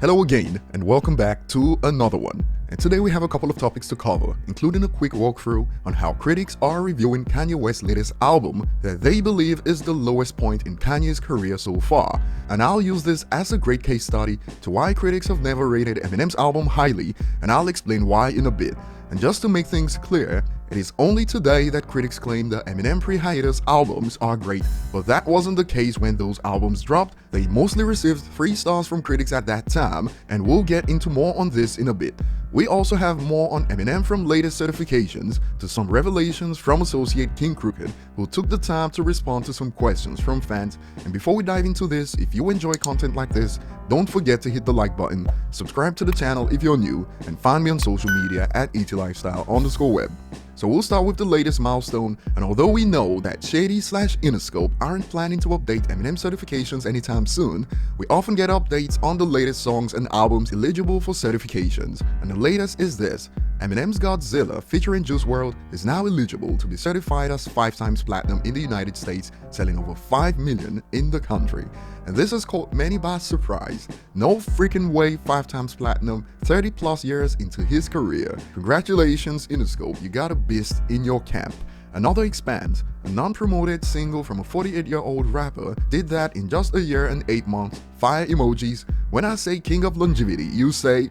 Hello again, and welcome back to another one. And today we have a couple of topics to cover, including a quick walkthrough on how critics are reviewing Kanye West's latest album that they believe is the lowest point in Kanye's career so far. And I'll use this as a great case study to why critics have never rated Eminem's album highly, and I'll explain why in a bit. And just to make things clear, it is only today that critics claim the Eminem pre-hiatus albums are great, but that wasn't the case when those albums dropped. They mostly received 3 stars from critics at that time, and we'll get into more on this in a bit. We also have more on Eminem from latest certifications to some revelations from associate King Crooked, who took the time to respond to some questions from fans. And before we dive into this, if you enjoy content like this, don't forget to hit the like button, subscribe to the channel if you're new, and find me on social media at ETLifestyle_web. So we'll start with the latest Milestone, and although we know that Shady/Interscope aren't planning to update Eminem certifications anytime soon, we often get updates on the latest songs and albums eligible for certifications. And the latest is this: Eminem's Godzilla featuring Juice WRLD is now eligible to be certified as 5 times platinum in the United States, selling over 5 million in the country. And this has caught many by surprise. No freaking way 5 times platinum 30 plus years into his career. Congratulations Interscope, you got a beast in your camp. Another Expands, a non-promoted single from a 48-year-old rapper, did that in just a year and 8 months. Fire emojis. When I say king of longevity, you say.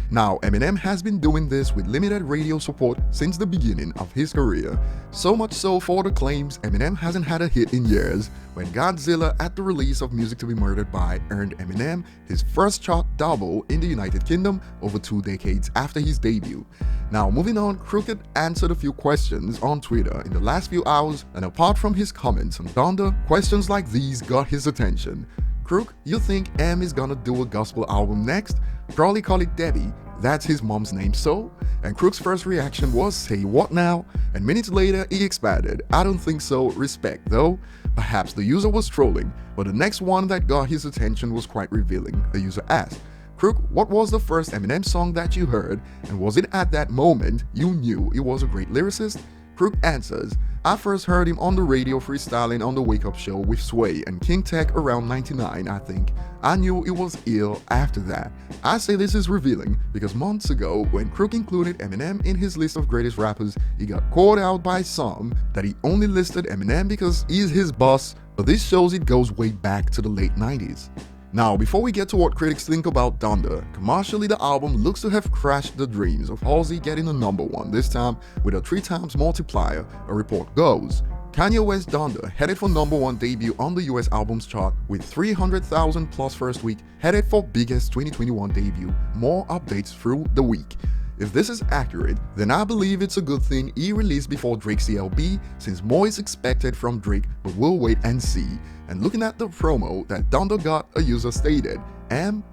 Now, Eminem has been doing this with limited radio support since the beginning of his career. So much so for the claims Eminem hasn't had a hit in years, when Godzilla at the release of Music to Be Murdered By earned Eminem his first chart double in the United Kingdom over 2 decades after his debut. Now, moving on, Crooked answered a few questions on Twitter in the last few hours, and apart from his comments on Donda, questions like these got his attention. Crook, you think M is gonna do a gospel album next? Probably call it Debbie, that's his mom's name, so? And Crook's first reaction was, say what now? And minutes later he expanded, I don't think so, respect though. Perhaps the user was trolling, but the next one that got his attention was quite revealing. The user asked, Crook, what was the first Eminem song that you heard, and was it at that moment you knew he was a great lyricist? Crook answers, I first heard him on the radio freestyling on the Wake Up Show with Sway and King Tech around 99, I think. I knew it was ill after that. I say this is revealing because months ago, when Crook included Eminem in his list of greatest rappers, he got called out by some that he only listed Eminem because he's his boss, but this shows it goes way back to the late 90s. Now, before we get to what critics think about Donda, commercially the album looks to have crashed the dreams of Halsey getting a #1, this time with a 3 times multiplier, a report goes. Kanye West Donda headed for #1 debut on the US albums chart with 300,000 plus first week, headed for biggest 2021 debut, more updates through the week. If this is accurate, then I believe it's a good thing he released before Drake's CLB, since more is expected from Drake, but we'll wait and see. And looking at the promo that Donda got, a user stated,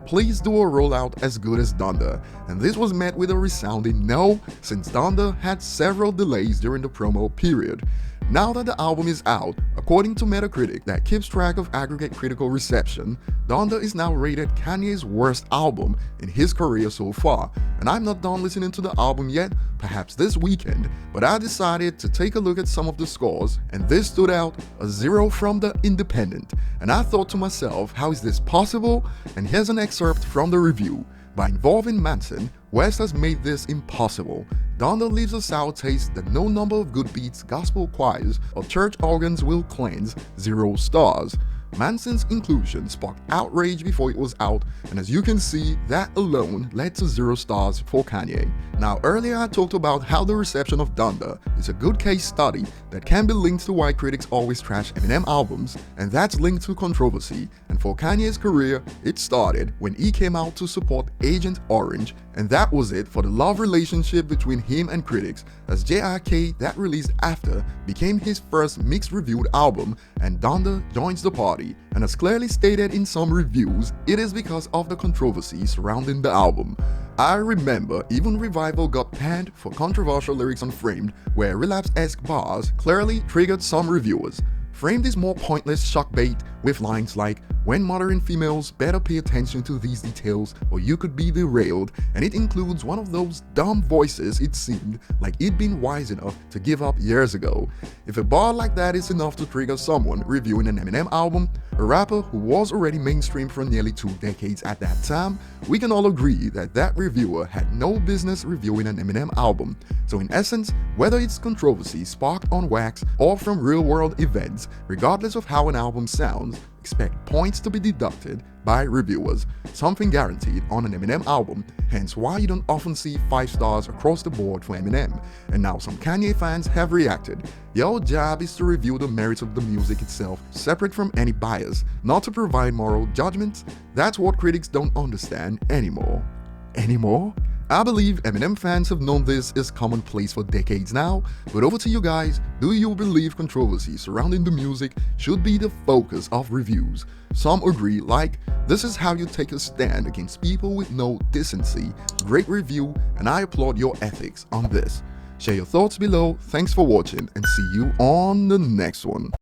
please do a rollout as good as Donda. And this was met with a resounding no, since Donda had several delays during the promo period. Now that the album is out, according to Metacritic that keeps track of aggregate critical reception, Donda is now rated Kanye's worst album in his career so far. And I'm not done listening to the album yet, perhaps this weekend, but I decided to take a look at some of the scores, and this stood out, a 0 from The Independent. And I thought to myself, how is this possible? And here's an excerpt from the review. By involving Manson, West has made this impossible. Donda leaves a sour taste that no number of good beats, gospel choirs, or church organs will cleanse, 0 stars. Manson's inclusion sparked outrage before it was out, and as you can see, that alone led to 0 stars for Kanye. Now, earlier I talked about how the reception of Donda is a good case study that can be linked to why critics always trash Eminem albums, and that's linked to controversy. And for Kanye's career, it started when he came out to support Agent Orange, and that was it for the love relationship between him and critics, as JRK, that released after, became his first mixed reviewed album, and Donda joins the party. And as clearly stated in some reviews, it is because of the controversy surrounding the album. I remember even Revival got panned for controversial lyrics on Framed, where relapse-esque bars clearly triggered some reviewers. Framed is more pointless shockbait with lines like, when modern females better pay attention to these details or you could be derailed, and it includes one of those dumb voices it seemed like he'd been wise enough to give up years ago. If a bar like that is enough to trigger someone reviewing an Eminem album, a rapper who was already mainstream for nearly 2 decades at that time, we can all agree that that reviewer had no business reviewing an Eminem album. So in essence, whether it's controversy sparked on wax or from real-world events, regardless of how an album sounds, expect points to be deducted by reviewers, something guaranteed on an Eminem album, hence why you don't often see 5 stars across the board for Eminem. And now some Kanye fans have reacted. Your job is to review the merits of the music itself, separate from any bias, not to provide moral judgments. That's what critics don't understand anymore. I believe Eminem fans have known this is commonplace for decades now, but over to you guys, do you believe controversy surrounding the music should be the focus of reviews? Some agree, like, this is how you take a stand against people with no decency. Great review, and I applaud your ethics on this. Share your thoughts below, thanks for watching, and see you on the next one.